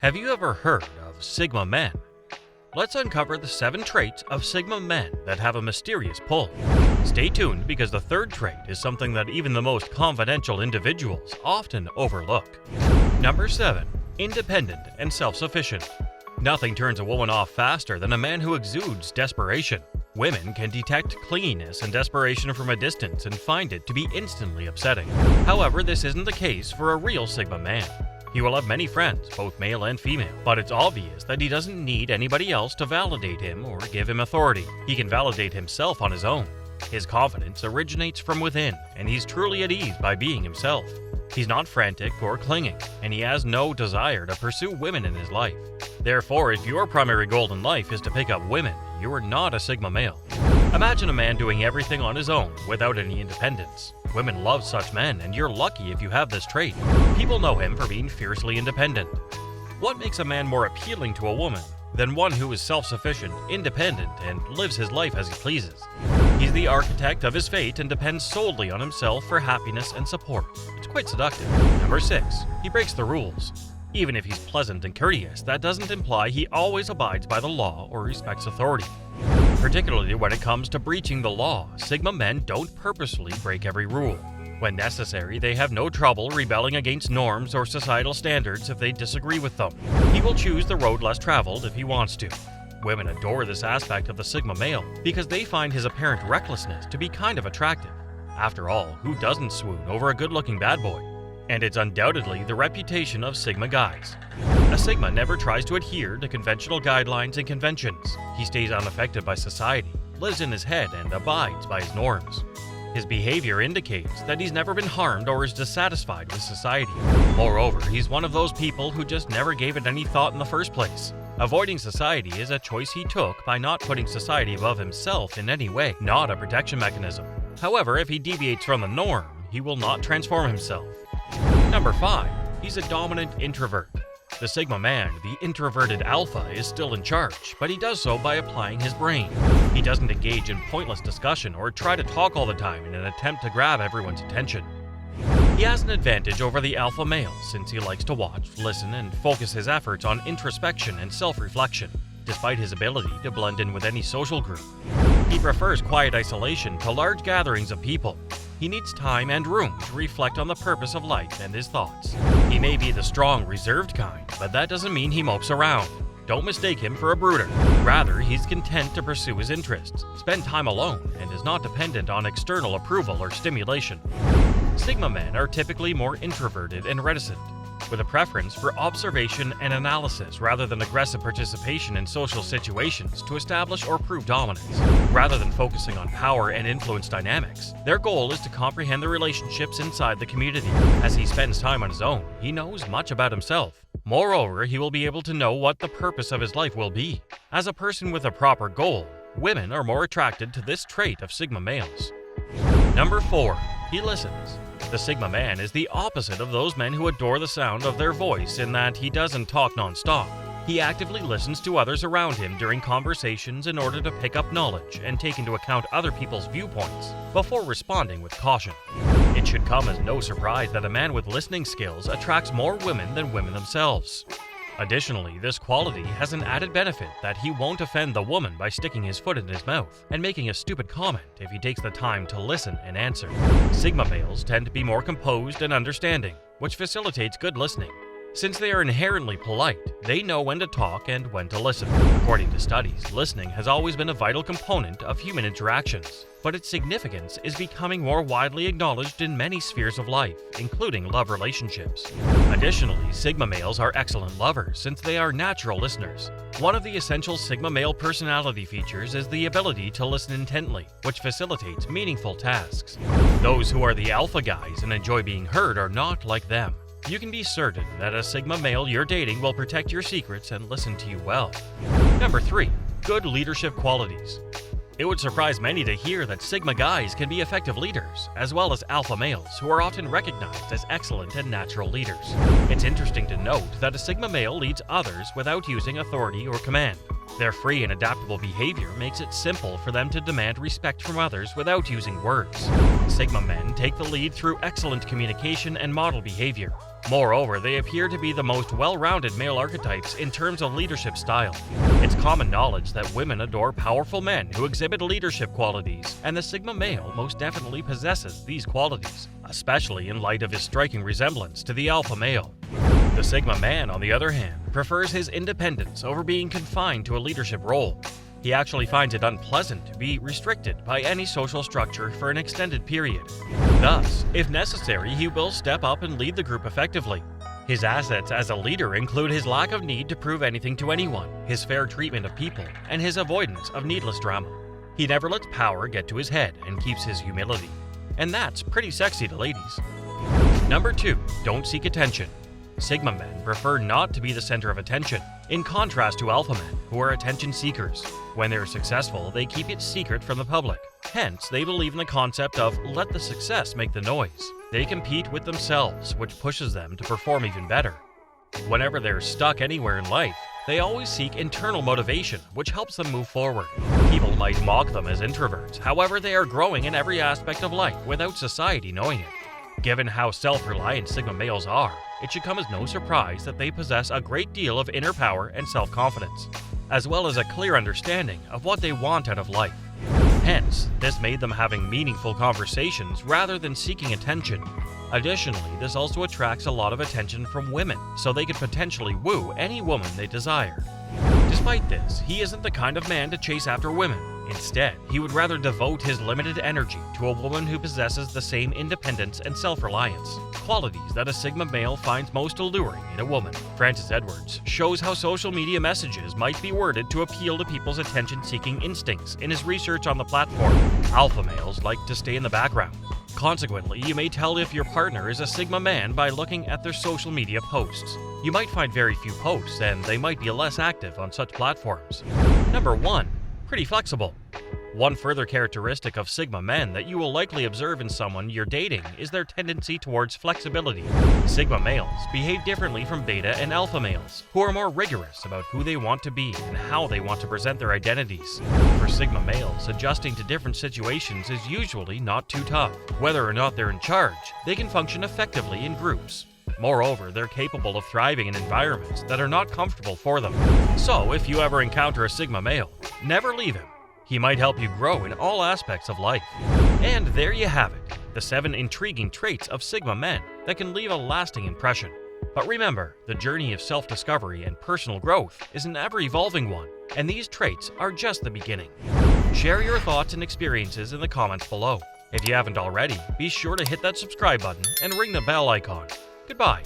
Have you ever heard of Sigma men? Let's uncover the 7 traits of Sigma men that have a mysterious pull. Stay tuned because the third trait is something that even the most confidential individuals often overlook. Number 7. Independent and self-sufficient. Nothing turns a woman off faster than a man who exudes desperation. Women can detect clinginess and desperation from a distance and find it to be instantly upsetting. However, this isn't the case for a real Sigma man. He will have many friends, both male and female, but it's obvious that he doesn't need anybody else to validate him or give him authority. He can validate himself on his own. His confidence originates from within, and he's truly at ease by being himself. He's not frantic or clinging, and he has no desire to pursue women in his life. Therefore, if your primary goal in life is to pick up women, you are not a Sigma male. Imagine a man doing everything on his own without any independence. Women love such men, and you're lucky if you have this trait. People know him for being fiercely independent. What makes a man more appealing to a woman than one who is self-sufficient, independent, and lives his life as he pleases? He's the architect of his fate and depends solely on himself for happiness and support. It's quite seductive. Number 6. He breaks the rules. Even if he's pleasant and courteous, that doesn't imply he always abides by the law or respects authority. Particularly when it comes to breaching the law, Sigma men don't purposefully break every rule. When necessary, they have no trouble rebelling against norms or societal standards if they disagree with them. He will choose the road less traveled if he wants to. Women adore this aspect of the Sigma male because they find his apparent recklessness to be kind of attractive. After all, who doesn't swoon over a good-looking bad boy? And it's undoubtedly the reputation of Sigma guys. A Sigma never tries to adhere to conventional guidelines and conventions. He stays unaffected by society, lives in his head, and abides by his norms. His behavior indicates that he's never been harmed or is dissatisfied with society. Moreover, he's one of those people who just never gave it any thought in the first place. Avoiding society is a choice he took by not putting society above himself in any way, not a protection mechanism. However, if he deviates from the norm, he will not transform himself. Number 5. He's a dominant introvert. The Sigma man, the introverted alpha, is still in charge, but he does so by applying his brain. He doesn't engage in pointless discussion or try to talk all the time in an attempt to grab everyone's attention. He has an advantage over the alpha male since he likes to watch, listen, and focus his efforts on introspection and self-reflection, despite his ability to blend in with any social group. He prefers quiet isolation to large gatherings of people. He needs time and room to reflect on the purpose of life and his thoughts. He may be the strong, reserved kind, but that doesn't mean he mopes around. Don't mistake him for a brooder. Rather, he's content to pursue his interests, spend time alone, and is not dependent on external approval or stimulation. Sigma men are typically more introverted and reticent, with a preference for observation and analysis rather than aggressive participation in social situations to establish or prove dominance. Rather than focusing on power and influence dynamics, their goal is to comprehend the relationships inside the community. As he spends time on his own, he knows much about himself. Moreover, he will be able to know what the purpose of his life will be. As a person with a proper goal, women are more attracted to this trait of Sigma males. Number 4. He listens. The Sigma man is the opposite of those men who adore the sound of their voice in that he doesn't talk non-stop. He actively listens to others around him during conversations in order to pick up knowledge and take into account other people's viewpoints before responding with caution. It should come as no surprise that a man with listening skills attracts more women than women themselves. Additionally, this quality has an added benefit that he won't offend the woman by sticking his foot in his mouth and making a stupid comment if he takes the time to listen and answer. Sigma males tend to be more composed and understanding, which facilitates good listening. Since they are inherently polite, they know when to talk and when to listen. According to studies, listening has always been a vital component of human interactions, but its significance is becoming more widely acknowledged in many spheres of life, including love relationships. Additionally, Sigma males are excellent lovers since they are natural listeners. One of the essential Sigma male personality features is the ability to listen intently, which facilitates meaningful tasks. Those who are the alpha guys and enjoy being heard are not like them. You can be certain that a Sigma male you're dating will protect your secrets and listen to you well. Number 3. Good leadership qualities. It would surprise many to hear that Sigma guys can be effective leaders, as well as alpha males who are often recognized as excellent and natural leaders. It's interesting to note that a Sigma male leads others without using authority or command. Their free and adaptable behavior makes it simple for them to demand respect from others without using words. Sigma men take the lead through excellent communication and model behavior. Moreover, they appear to be the most well-rounded male archetypes in terms of leadership style. It's common knowledge that women adore powerful men who exhibit leadership qualities, and the Sigma male most definitely possesses these qualities, especially in light of his striking resemblance to the alpha male. The Sigma man, on the other hand, prefers his independence over being confined to a leadership role. He actually finds it unpleasant to be restricted by any social structure for an extended period. Thus, if necessary, he will step up and lead the group effectively. His assets as a leader include his lack of need to prove anything to anyone, his fair treatment of people, and his avoidance of needless drama. He never lets power get to his head and keeps his humility. And that's pretty sexy to ladies. Number 2. Don't seek attention. Sigma men prefer not to be the center of attention, in contrast to alpha men, who are attention seekers. When they're successful, they keep it secret from the public. Hence, they believe in the concept of let the success make the noise. They compete with themselves, which pushes them to perform even better. Whenever they're stuck anywhere in life, they always seek internal motivation, which helps them move forward. People might mock them as introverts, however, they are growing in every aspect of life without society knowing it. Given how self-reliant Sigma males are, it should come as no surprise that they possess a great deal of inner power and self-confidence, as well as a clear understanding of what they want out of life. Hence, this made them having meaningful conversations rather than seeking attention. Additionally, this also attracts a lot of attention from women, so they could potentially woo any woman they desire. Despite this, he isn't the kind of man to chase after women. Instead, he would rather devote his limited energy to a woman who possesses the same independence and self-reliance, qualities that a Sigma male finds most alluring in a woman. Francis Edwards shows how social media messages might be worded to appeal to people's attention-seeking instincts in his research on the platform. Alpha males like to stay in the background. Consequently, you may tell if your partner is a Sigma man by looking at their social media posts. You might find very few posts, and they might be less active on such platforms. Number 1. Pretty flexible. One further characteristic of Sigma men that you will likely observe in someone you're dating is their tendency towards flexibility. Sigma males behave differently from beta and alpha males, who are more rigorous about who they want to be and how they want to present their identities. For Sigma males, adjusting to different situations is usually not too tough. Whether or not they're in charge, they can function effectively in groups. Moreover, they're capable of thriving in environments that are not comfortable for them. So, if you ever encounter a Sigma male, never leave him. He might help you grow in all aspects of life. And there you have it, the 7 intriguing traits of Sigma men that can leave a lasting impression. But remember, the journey of self-discovery and personal growth is an ever-evolving one, and these traits are just the beginning. Share your thoughts and experiences in the comments below. If you haven't already, be sure to hit that subscribe button and ring the bell icon. Goodbye.